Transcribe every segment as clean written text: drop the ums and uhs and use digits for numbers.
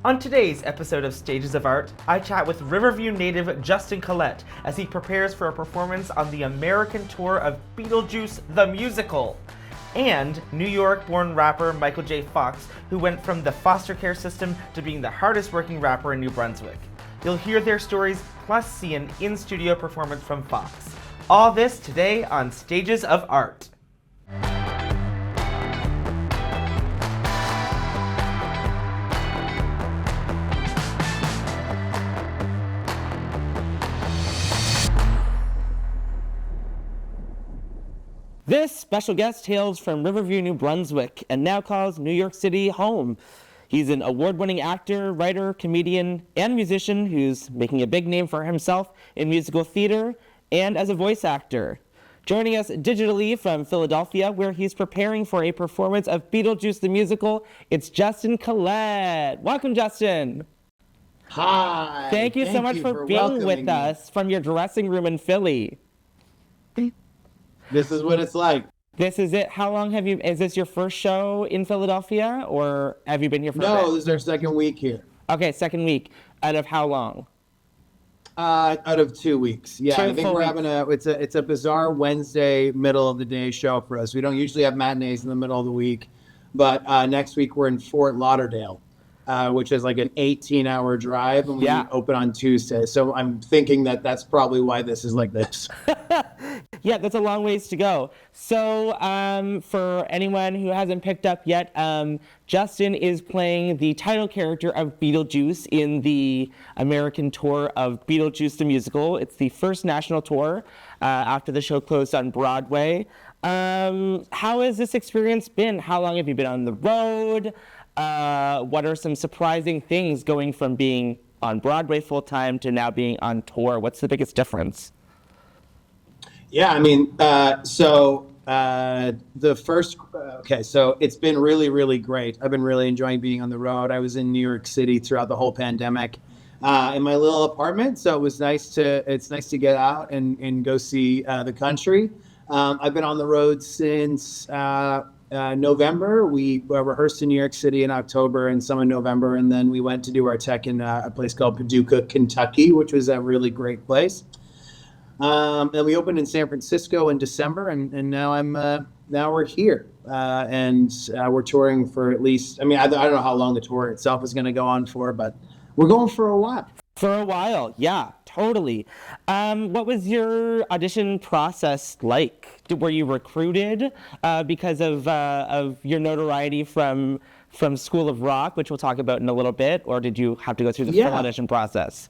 On today's episode of Stages of Art, I chat with Riverview native Justin Collette as he prepares for a performance on the American tour of Beetlejuice the Musical, and New York-born rapper Michael J Foxx, who went from the foster care system to being the hardest working rapper in New Brunswick. You'll hear their stories, plus see an in-studio performance from Foxx. All this today on Stages of Art. This special guest hails from Riverview, New Brunswick, and now calls New York City home. He's an award-winning actor, writer, comedian, and musician who's making a big name for himself in musical theater and as a voice actor. Joining us digitally from Philadelphia, where he's preparing for a performance of Beetlejuice the Musical, it's Justin Collette. Welcome, Justin. Hi. Thank you so much for being with us from your dressing room in Philly. This is what it's like. This is it. How long is this your first show in Philadelphia, or have you been here for a bit? No, this is our second week here. Okay, second week. Out of how long? Out of 2 weeks. Yeah, I think we're having it's a bizarre Wednesday, middle of the day show for us. We don't usually have matinees in the middle of the week, but next week we're in Fort Lauderdale, which is like an 18-hour drive, and we open on Tuesday. So I'm thinking that that's probably why this is like this. Yeah, that's a long ways to go. So for anyone who hasn't picked up yet, Justin is playing the title character of Beetlejuice in the American tour of Beetlejuice the Musical. It's the first national tour after the show closed on Broadway. How has this experience been? How long have you been on the road? What are some surprising things going from being on Broadway full-time to now being on tour? What's the biggest difference? Yeah, I mean, so it's been really, really great. I've been really enjoying being on the road. I was in New York City throughout the whole pandemic in my little apartment, so it's nice to get out and go see the country. I've been on the road since November. We rehearsed in New York City in October and some in November, and then we went to do our tech in a place called Paducah, Kentucky, which was a really great place. And we opened in San Francisco in December, and now we're here, and we're touring for at least. I mean, I don't know how long the tour itself is going to go on for, but we're going for a while. For a while, yeah, totally. What was your audition process like? Were you recruited because of your notoriety from School of Rock, which we'll talk about in a little bit, or did you have to go through the full audition process?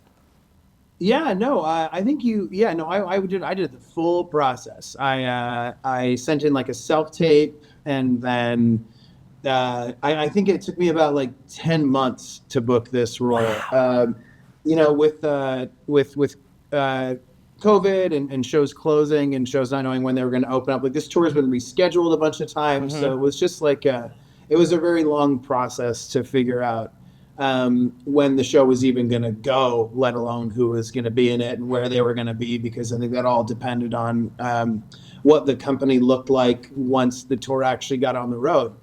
Yeah, no, I think I did the full process. I sent in like a self-tape, and then I think it took me about like 10 months to book this role. Wow. With COVID and shows closing and shows not knowing when they were going to open up, like this tour has been rescheduled a bunch of times. Mm-hmm. So it was just like it was a very long process to figure out when the show was even going to go, let alone who was going to be in it and where they were going to be, because I think that all depended on what the company looked like once the tour actually got on the road.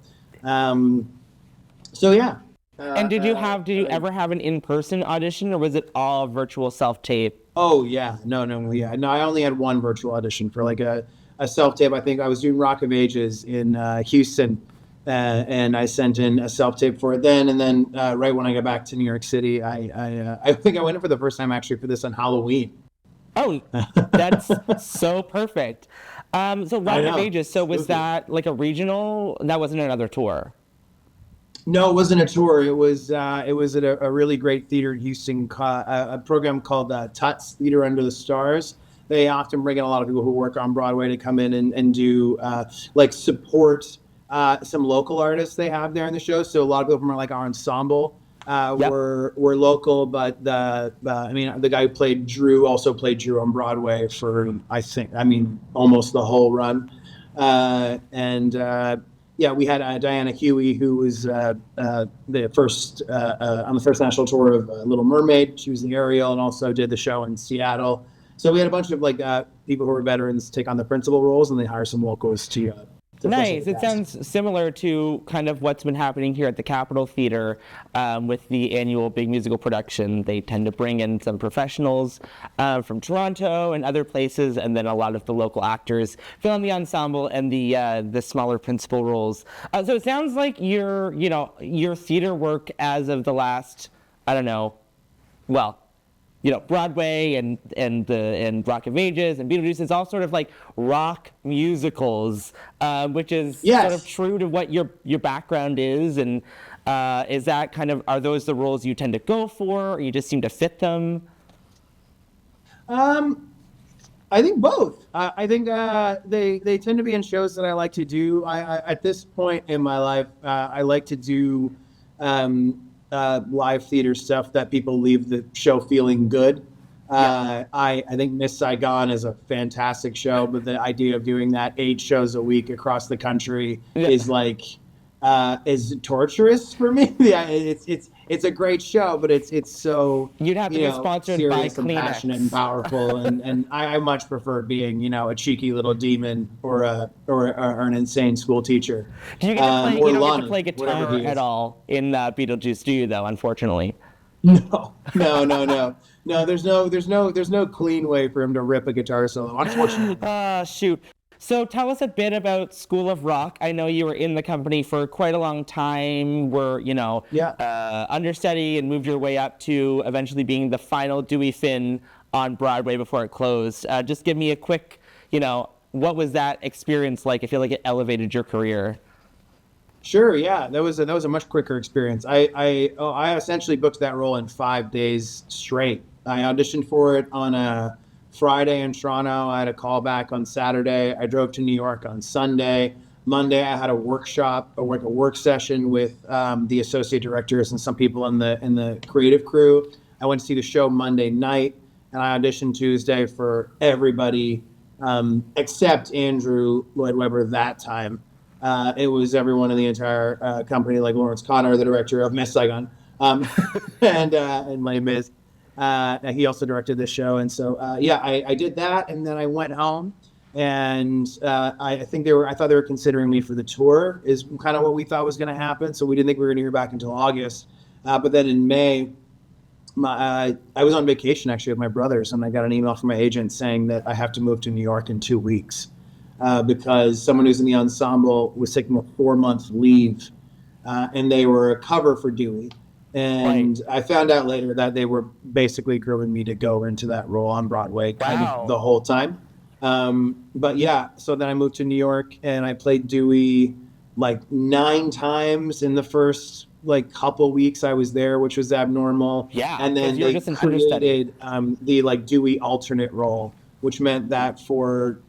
So yeah. And did you ever have an in-person audition, or was it all virtual self-tape? Oh yeah, no, I only had one virtual audition for like a self-tape. I think I was doing Rock of Ages in Houston. And I sent in a self-tape for it then, and then right when I got back to New York City, I think I went in for the first time actually for this on Halloween. Oh, that's so perfect. So Rock of Ages, so was that like a regional? That wasn't another tour? No, it wasn't a tour. It was at a really great theater in Houston, a program called Tuts, Theater Under the Stars. They often bring in a lot of people who work on Broadway to come in and do like support some local artists they have there in the show. So a lot of people from our ensemble were local, but the guy who played Drew also played Drew on Broadway for almost the whole run. We had Diana Huey, who was the first on the first national tour of Little Mermaid. She was the Ariel and also did the show in Seattle. So we had a bunch of people who were veterans take on the principal roles, and they hire some locals to to push Nice. it It sounds similar to kind of what's been happening here at the Capitol Theater with the annual big musical production. They tend to bring in some professionals from Toronto and other places, and then a lot of the local actors fill in the ensemble and the smaller principal roles. So it sounds like your theater work as of the last, I don't know, well, Broadway and Rock of Ages and Beetlejuice is all sort of like rock musicals, which is sort of true to what your background is. And is that are those the roles you tend to go for, or you just seem to fit them? I think both. I think they tend to be in shows that I like to do. I at this point in my life, I like to do live theater stuff that people leave the show feeling good. I think Miss Saigon is a fantastic show, but the idea of doing that 8 shows a week across the country is like is torturous for me. Yeah, it's a great show, but it's so you'd have to be sponsored by serious and passionate and powerful, and I much prefer being a cheeky little demon or an insane school teacher. Do you get to play? You don't get to play guitar at all in Beetlejuice, do you? Though, unfortunately. No. There's no clean way for him to rip a guitar solo, unfortunately. Shoot. So tell us a bit about School of Rock. I know you were in the company for quite a long time, were, understudy and moved your way up to eventually being the final Dewey Finn on Broadway before it closed. Just give me a quick, what was that experience like? I feel like it elevated your career. Sure, yeah, that was a much quicker experience. I essentially booked that role in 5 days straight. I auditioned for it on a Friday in Toronto. I had a call back on Saturday. I drove to New York on Sunday. Monday, I had a workshop, a work session with the associate directors and some people in the creative crew. I went to see the show Monday night, and I auditioned Tuesday for everybody except Andrew Lloyd Webber that time. It was everyone in the entire company, like Lawrence Connor, the director of Miss Saigon, and Les Mis. He also directed this show, and so I did that, and then I went home, and I thought they were considering me for the tour, is kind of what we thought was going to happen. So we didn't think we were going to hear back until August, but then in May, I was on vacation actually with my brothers, and I got an email from my agent saying that I have to move to New York in 2 weeks because someone who's in the ensemble was taking a 4-month leave, and they were a cover for Dewey. And I found out later that they were basically grooming me to go into that role on Broadway kind of the whole time. But yeah, so then I moved to New York, and I played Dewey like 9 times in the first couple weeks I was there, which was abnormal. Yeah, and then they created the Dewey alternate role, which meant that for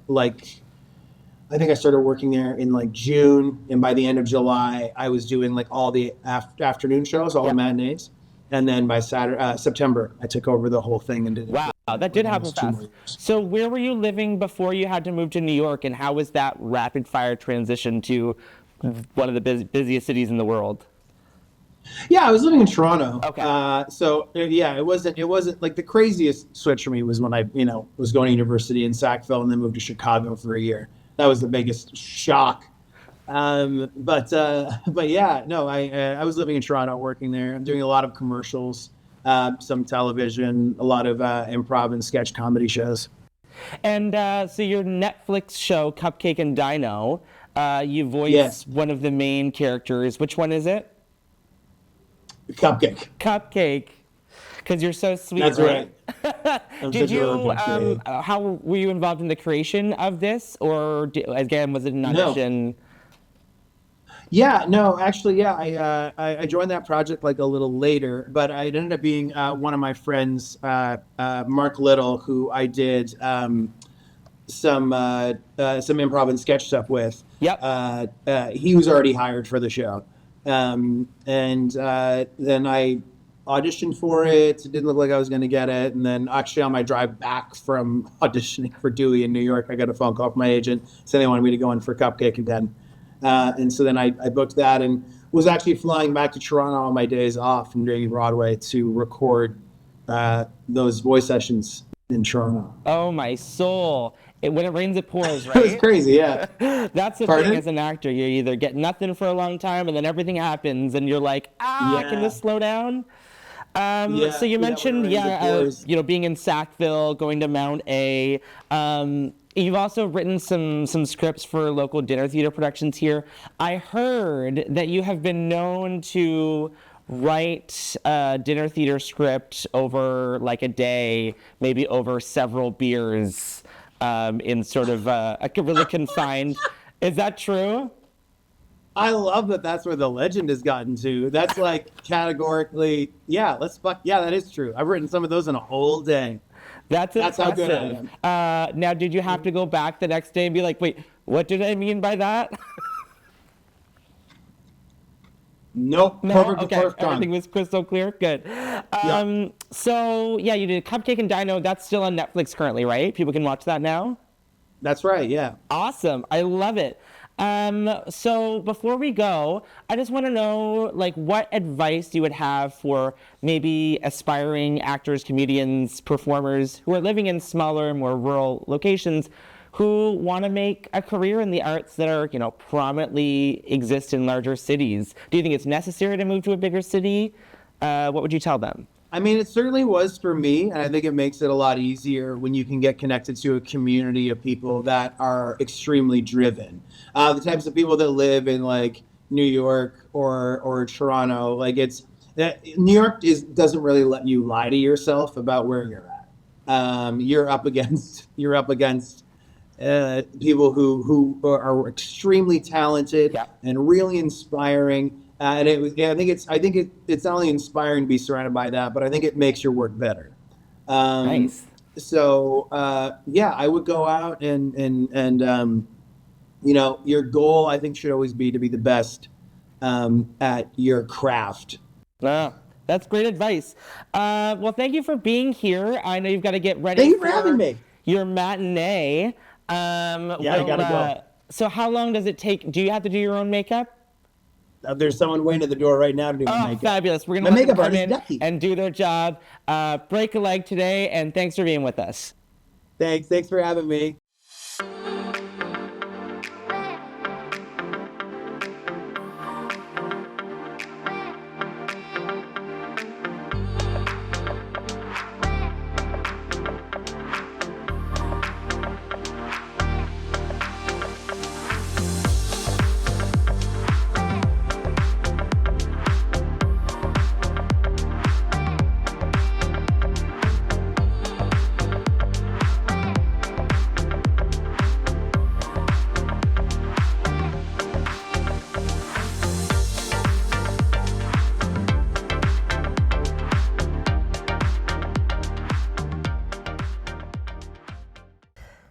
I think I started working there in June, and by the end of July, I was doing all the afternoon shows, all the matinees, and then by September, I took over the whole thing and did it. Wow, that did happen fast. So where were you living before you had to move to New York, and how was that rapid fire transition to one of the busiest cities in the world? Yeah, I was living in Toronto. Okay. So yeah, it wasn't the craziest switch for me was when I was going to university in Sackville and then moved to Chicago for a year. That was the biggest shock. But yeah, no, I was living in Toronto, working there. I'm doing a lot of commercials, some television, a lot of improv and sketch comedy shows. And so your Netflix show, Cupcake and Dino, you voice one of the main characters. Which one is it? Cupcake. Because you're so sweet. That's right. Did you? How were you involved in the creation of this, or again was it an audition? No. Yeah, no, actually, yeah, I joined that project a little later, but it ended up being one of my friends, Mark Little, who I did some improv and sketch stuff with. Yep. He was already hired for the show, and then I auditioned for it. It didn't look like I was going to get it. And then actually on my drive back from auditioning for Dewey in New York, I got a phone call from my agent saying they wanted me to go in for Cupcake again. And so then I booked that and was actually flying back to Toronto on my days off from doing Broadway to record those voice sessions. in Toronto. Oh, my soul. When it rains, it pours, It was right? crazy, yeah. That's the Pardon? thing as an actor. You either get nothing for a long time and then everything happens and you're like, can Yeah, this slow down? So yeah, you yeah. When it mentioned, rains, it pours. being in Sackville, going to Mount A. You've also written some scripts for local dinner theater productions here. I heard that you have been known to write a dinner theater script over like a day, maybe over several beers, in sort of a really confined. Is that true? I love that that's where the legend has gotten to. That's like categorically, yeah, that is true. I've written some of those in a whole day. That's That's how good I impressive. am. Now, did you have to go back the next day and be like, wait, what did I mean by that? Nope, No? perfect the Okay, first everything time. was crystal clear? Good. Yeah, So, yeah, you did Cupcake and Dino. That's still on Netflix currently, right? People can watch that now? that's right, yeah. Awesome. I love it. So before we go, I just want to know, like, what advice you would have for maybe aspiring actors, comedians, performers who are living in smaller, more rural locations who want to make a career in the arts that are, prominently exist in larger cities. Do you think it's necessary to move to a bigger city? What would you tell them? I mean, it certainly was for me, and I think it makes it a lot easier when you can get connected to a community of people that are extremely driven. The types of people that live in like New York or Toronto, like it's that New York doesn't really let you lie to yourself about where you're at. You're up against people who are extremely talented Yeah. and really inspiring. And it was, yeah, it's not only inspiring to be surrounded by that, but I think it makes your work better. Um, Nice. yeah, I would go out and your goal I think should always be to be the best at your craft. Ah, that's great advice. Well, thank you for being here. I know you've got to get ready Thank you for having me. your matinee. Yeah, I gotta go. So how long does it take? Do you have to do your own makeup? There's someone waiting at the door right now to do my Oh, makeup. fabulous. We're My going to let them makeup come artist, in Ducky. and do their job. Break a leg today, and thanks for being with us. Thanks for having me.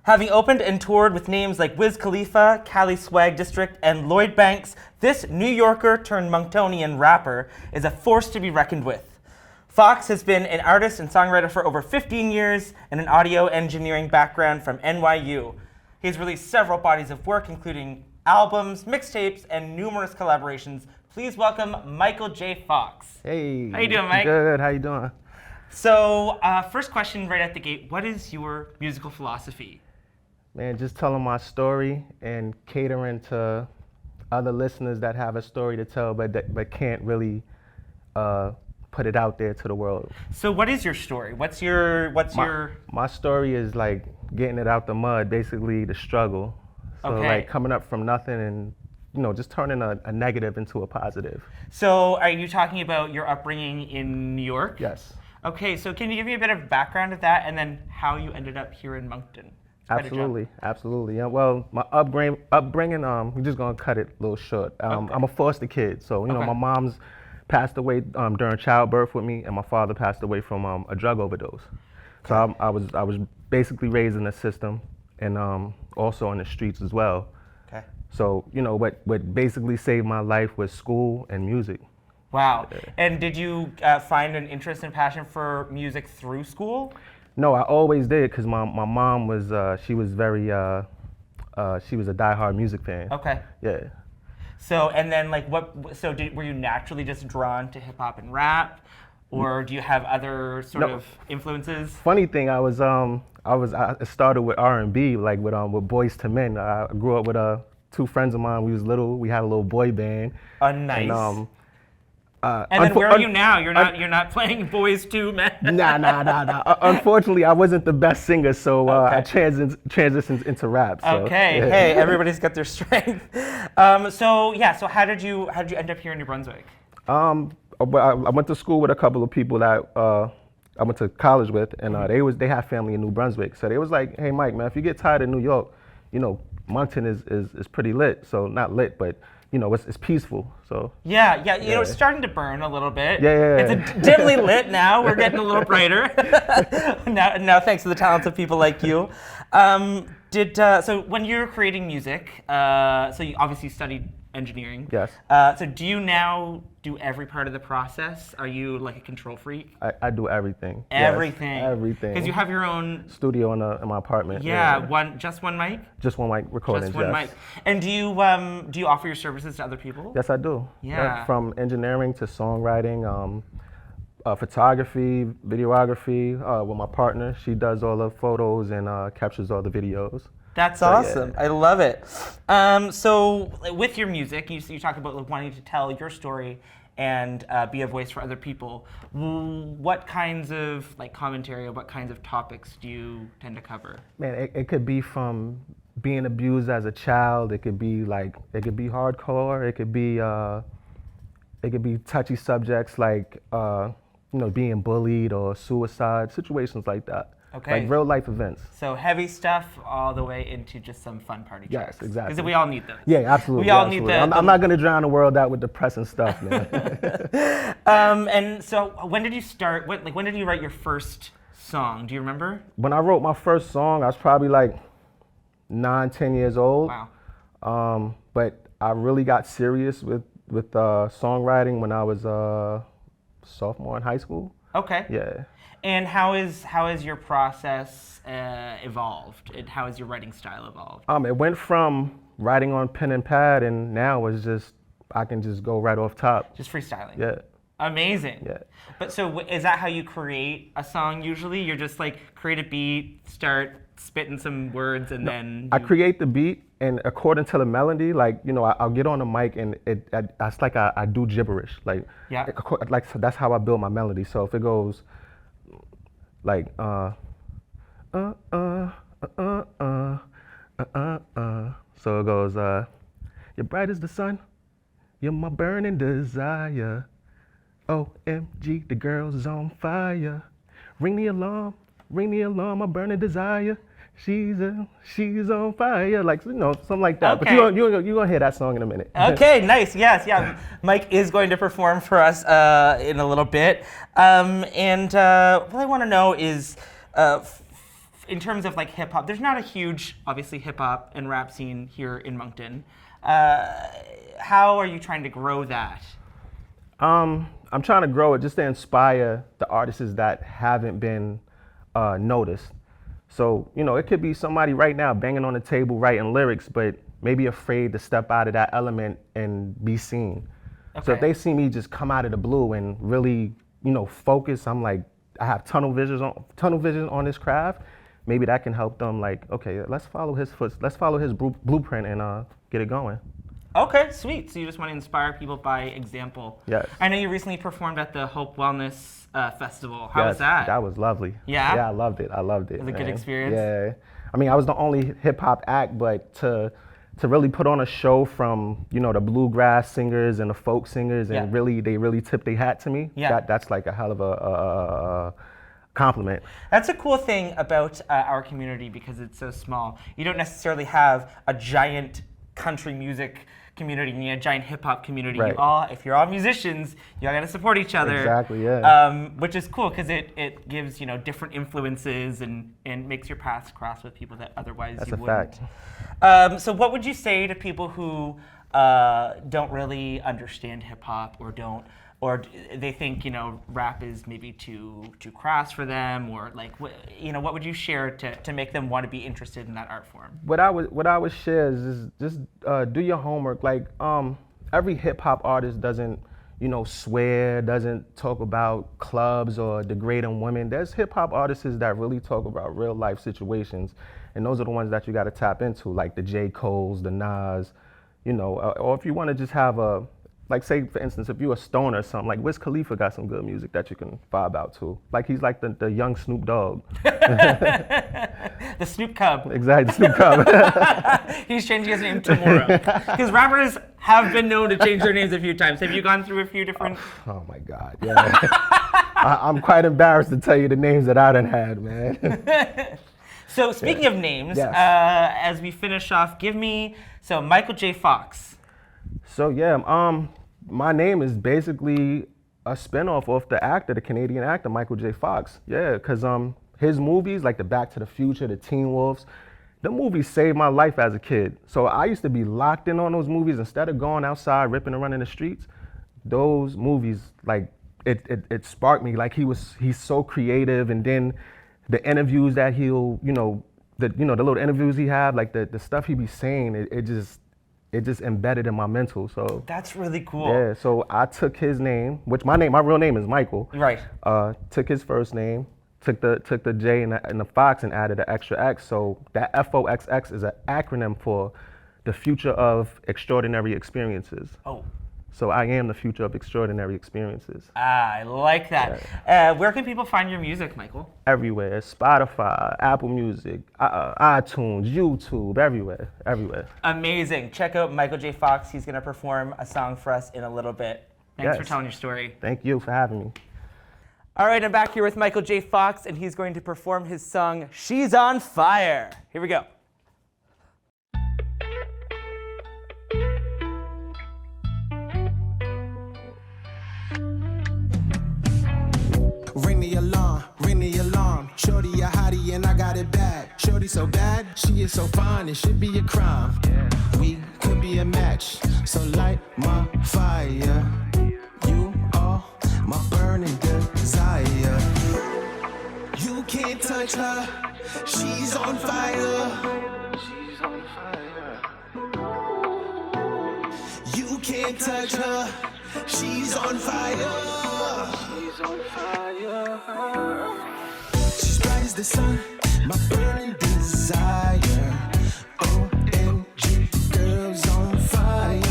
Having opened and toured with names like Wiz Khalifa, Cali Swag District, and Lloyd Banks, this New Yorker turned Monktonian rapper is a force to be reckoned with. Foxx has been an artist and songwriter for over 15 years and an audio engineering background from NYU. He's released several bodies of work, including albums, mixtapes, and numerous collaborations. Please welcome Michael J Foxx. Hey. How you doing, Mike? Good. How you doing? So, first question right at the gate, what is your musical philosophy? Man, just telling my story and catering to other listeners that have a story to tell, but can't really put it out there to the world. So what is your story? What's your My story is like getting it out the mud, basically the struggle. So Okay. like coming up from nothing and just turning a negative into a positive. So are you talking about your upbringing in New York? Yes. Okay, so can you give me a bit of background of that and then how you ended up here in Moncton? Quite a jump. Absolutely. Yeah, well, my upbringing, we're just gonna cut it a little short. Okay. I'm a foster kid, so Okay. my mom's passed away during childbirth with me, and my father passed away from a drug overdose. So I was basically raised in the system, and also on the streets as well. Okay. So what basically saved my life was school and music. Wow. And did you find an interest and passion for music through school? No, I always did, because my mom was she was very she was a diehard music fan. Okay. Yeah. So and then like were you naturally just drawn to hip hop and rap? or do you have other sort No. of influences? Funny thing, I started with R&B, like with Boys to Men. I grew up with two friends of mine. We was little. We had a little boy band. Oh, nice. And then where are you now? You're not playing Boys to Men. Nah. Unfortunately, I wasn't the best singer, so I transitioned into rap. So, Okay. yeah. Hey, everybody's got their strength. So how did you end up here in New Brunswick? I went to school with a couple of people that I went to college with, and they had family in New Brunswick. So they was like, "Hey, Mike, man, if you get tired of New York, Moncton is pretty lit. So not lit, but it's peaceful." So Yeah. It's starting to burn a little bit. Yeah. It's dimly lit now. We're getting a little brighter. now, thanks to the talents of people like you. So when you're creating music, so you obviously studied engineering. Yes. So do you now do every part of the process? Are you like a control freak? I do everything. Everything. Yes, everything. Because you have your own studio in my apartment. Yeah, just one mic. Just one mic recording. Just one mic. And do you offer your services to other people? Yes, I do. Yeah. From engineering to songwriting, photography, videography. With my partner, she does all the photos and captures all the videos. That's awesome. Yeah. I love it. So with your music, you talk about like wanting to tell your story and be a voice for other people. What kinds of like commentary or what kinds of topics do you tend to cover? Man, it could be from being abused as a child. It could be hardcore. It could be touchy subjects like being bullied or suicide, situations like that. Okay. Like real life events. So heavy stuff all the way into just some fun party tracks. Yes, exactly. Because we all need those. Yeah, absolutely. We all absolutely. need I'm not going to drown the world out with depressing stuff, man. And so when did you start, when did you write your first song? Do you remember? When I wrote my first song, I was probably like 9, 10 years old. Wow. But I really got serious with songwriting when I was a sophomore in high school. Okay. Yeah. And how is your process evolved? And how has your writing style evolved? It went from writing on pen and pad, and now it's just I can just go right off top. Just freestyling. Yeah. Amazing. Yeah. But so is that how you create a song usually? You're just like create a beat, start spitting some words, and then I create the beat, and according to the melody, like I'll get on the mic, and it's like I do gibberish, like yeah. Like so that's how I build my melody. So if it goes like so it goes you're bright as the sun, you're my burning desire, OMG, the girl's on fire, ring the alarm, my burning desire, she's on fire, like something like that. Okay. But you're gonna hear that song in a minute. Okay, nice. Yes, yeah. Mike is going to perform for us in a little bit. What I want to know is, in terms of like hip hop, there's not a huge, obviously, hip hop and rap scene here in Moncton. How are you trying to grow that? I'm trying to grow it just to inspire the artists that haven't been noticed. So, it could be somebody right now banging on the table writing lyrics, but maybe afraid to step out of that element and be seen. Okay. So if they see me just come out of the blue and really, focus, I'm like, I have tunnel vision on this craft, maybe that can help them like, okay, let's follow his blueprint and get it going. Okay, sweet. So you just want to inspire people by example. Yes. I know you recently performed at the Hope Wellness Festival. How was that? That was lovely. Yeah? Yeah, I loved it. It was a good experience? Yeah. I mean, I was the only hip hop act, but to really put on a show from, the bluegrass singers and the folk singers and they really tipped their hat to me. Yeah. That's like a hell of a compliment. That's a cool thing about our community because it's so small. You don't necessarily have a giant country music community, a giant hip hop community. Right. If you're all musicians, you all got to support each other. Exactly, yeah. Which is cool because it gives different influences and makes your paths cross with people that otherwise That's you a wouldn't. fact. So what would you say to people who don't really understand hip hop or they think rap is maybe too crass for them, or like what would you share to make them want to be interested in that art form? What I would share is just do your homework. Like every hip hop artist doesn't swear, doesn't talk about clubs or degrading women. There's hip hop artists that really talk about real life situations, and those are the ones that you got to tap into, like the J. Cole's, the Nas, or if you want to just have like say for instance, if you're a stoner or something, like Wiz Khalifa got some good music that you can vibe out to. Like he's like the young Snoop Dogg. The Snoop Cub. Exactly, Snoop Cub. He's changing his name tomorrow. Because rappers have been known to change their names a few times. Have you gone through a few different? Oh my God, yeah. I'm quite embarrassed to tell you the names that I done had, man. So speaking of names, Yes. as we finish off, Michael J Foxx. So yeah, my name is basically a spinoff of the Canadian actor Michael J Foxx. Yeah, because his movies like the Back to the Future, the Teen Wolves, the movies saved my life as a kid. So I used to be locked in on those movies instead of going outside ripping and running the streets. Those movies, like it sparked me. Like he's so creative, and then the interviews that he'll the little interviews he have, like the stuff he be saying, it just embedded in my mental. So That's really cool. yeah, so I took his name, which my real name is Michael. Right. Took his first name, took the J and the Fox and added an extra X. So that FOXX is an acronym for the Future of Extraordinary Experiences. Oh. So I am the future of extraordinary experiences. I like that. Where can people find your music, Michael? Everywhere, Spotify, Apple Music, iTunes, YouTube, everywhere. Amazing. Check out Michael J Foxx. He's going to perform a song for us in a little bit. Thanks for Yes. telling your story. Thank you for having me. All right, I'm back here with Michael J Foxx, and he's going to perform his song, She's on Fire. Here we go. Ring the alarm. Shorty a hottie and I got it bad. Shorty so bad, she is so fine, it should be a crime. We could be a match, so light my fire. You are my burning desire. You can't touch her, she's on fire. She's on fire. You can't touch her, she's on fire. She's on fire. She's bright as the sun, my burning desire. OMG, girls on fire.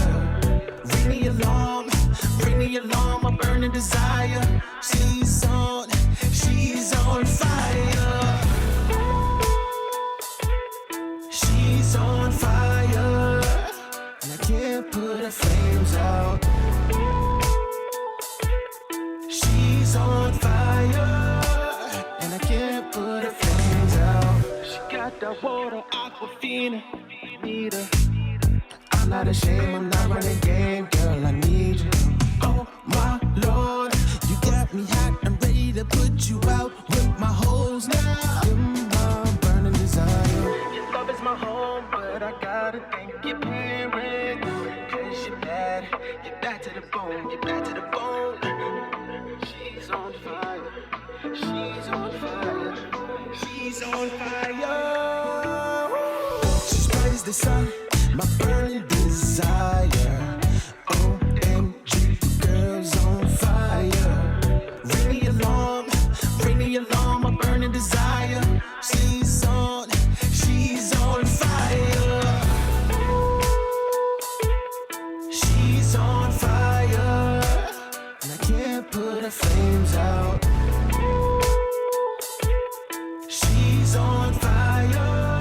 Ring the alarm, my burning desire. She's on fire. She's on fire, and I can't put her flames out. She's on fire, and I can't put her flames out. She got that water, Aquafina, need her. I'm not ashamed, I'm not running game, girl, I need you. Oh my Lord, you got me hot, I'm ready to put you out with my hoes now. You're my burning desire. Your love is my home, but I gotta thank your parents. Cause you're bad to the bone, you're bad to the bone. She's on fire, she's on fire, she's on fire. She's bright as the sun, my burning desire. OMG, girls on fire. Ring the alarm, my burning desire. She's on fire. She's on fire, and I can't put her flames out. She's on fire,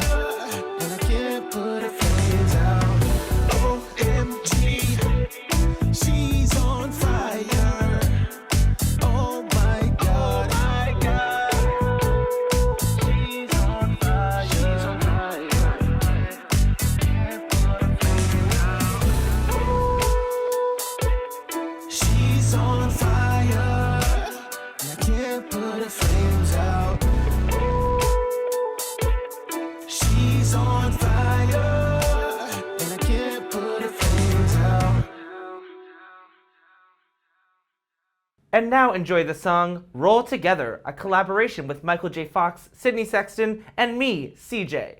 and I can't put her flames out. OMG, she's on fire. Oh my God, she's on fire. She's on fire. Can't put her flames out. She's on fire, and I can't put her flames out. She's on fire, and I can't put her flames out. And now enjoy the song Roll Together, a collaboration with Michael J Foxx, Sydney Sexton, and me, CJ.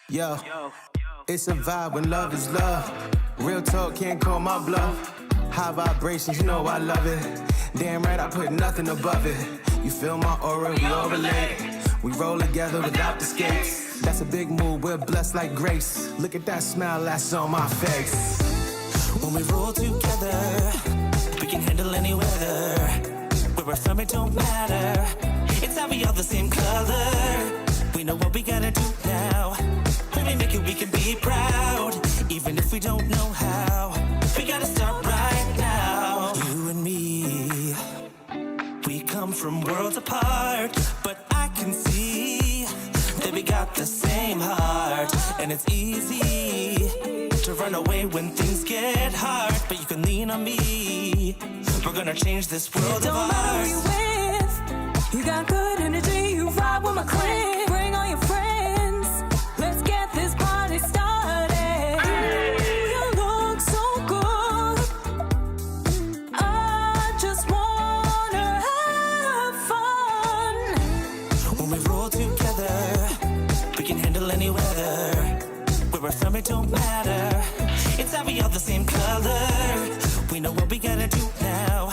Yo, it's a vibe when love is love. Real talk, can't call my bluff. High vibrations, you know I love it. Damn right, I put nothing above it. You feel my aura, we all relate. We roll together without the skates. That's a big move, we're blessed like grace. Look at that smile that's on my face. When we roll together, we can handle any weather. Where we're from, it don't matter. It's how we all the same color. We know what we gotta do now. When we make it, we can be proud. Even if we don't know how, we gotta start right now. You and me, we come from worlds apart, but I can see that we got the same heart. And it's easy to run away when things get hard, but you can lean on me. We're gonna change this world of ours. Don't matter who you with, you got good energy, you ride with my clan. Bring all your friends, let's get this party started. You look so good, I just wanna have fun. When we roll together, we can handle any weather. Where we're from, it don't matter. It's how we all the same color. We know what we gotta do now.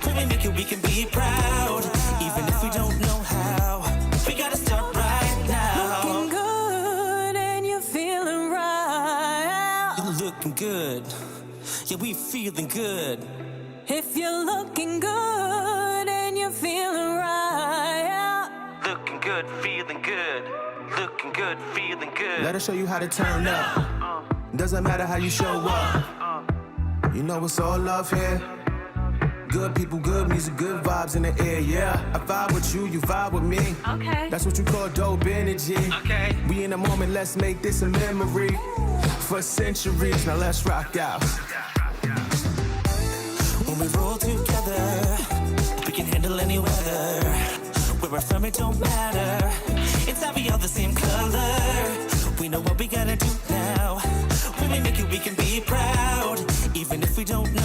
When we make it, we can be proud. Even if we don't know how, we gotta start right now. Looking good and you're feeling right. You're looking good. Yeah, we feeling good. If you're looking good and you're feeling right. Looking good, feeling good. Looking good, feeling good. Let us show you how to turn up. Doesn't matter how you show up. You know it's all love here. Good people, good music, good vibes in the air, yeah. I vibe with you, you vibe with me. Okay. That's what you call dope energy. Okay. We in the moment, let's make this a memory. For centuries, now let's rock out. When we roll together, we can handle any weather. Where we're from, it don't matter. It's how we all the same color. We know what we gotta do now. When we make it, we can be proud. Even if we don't know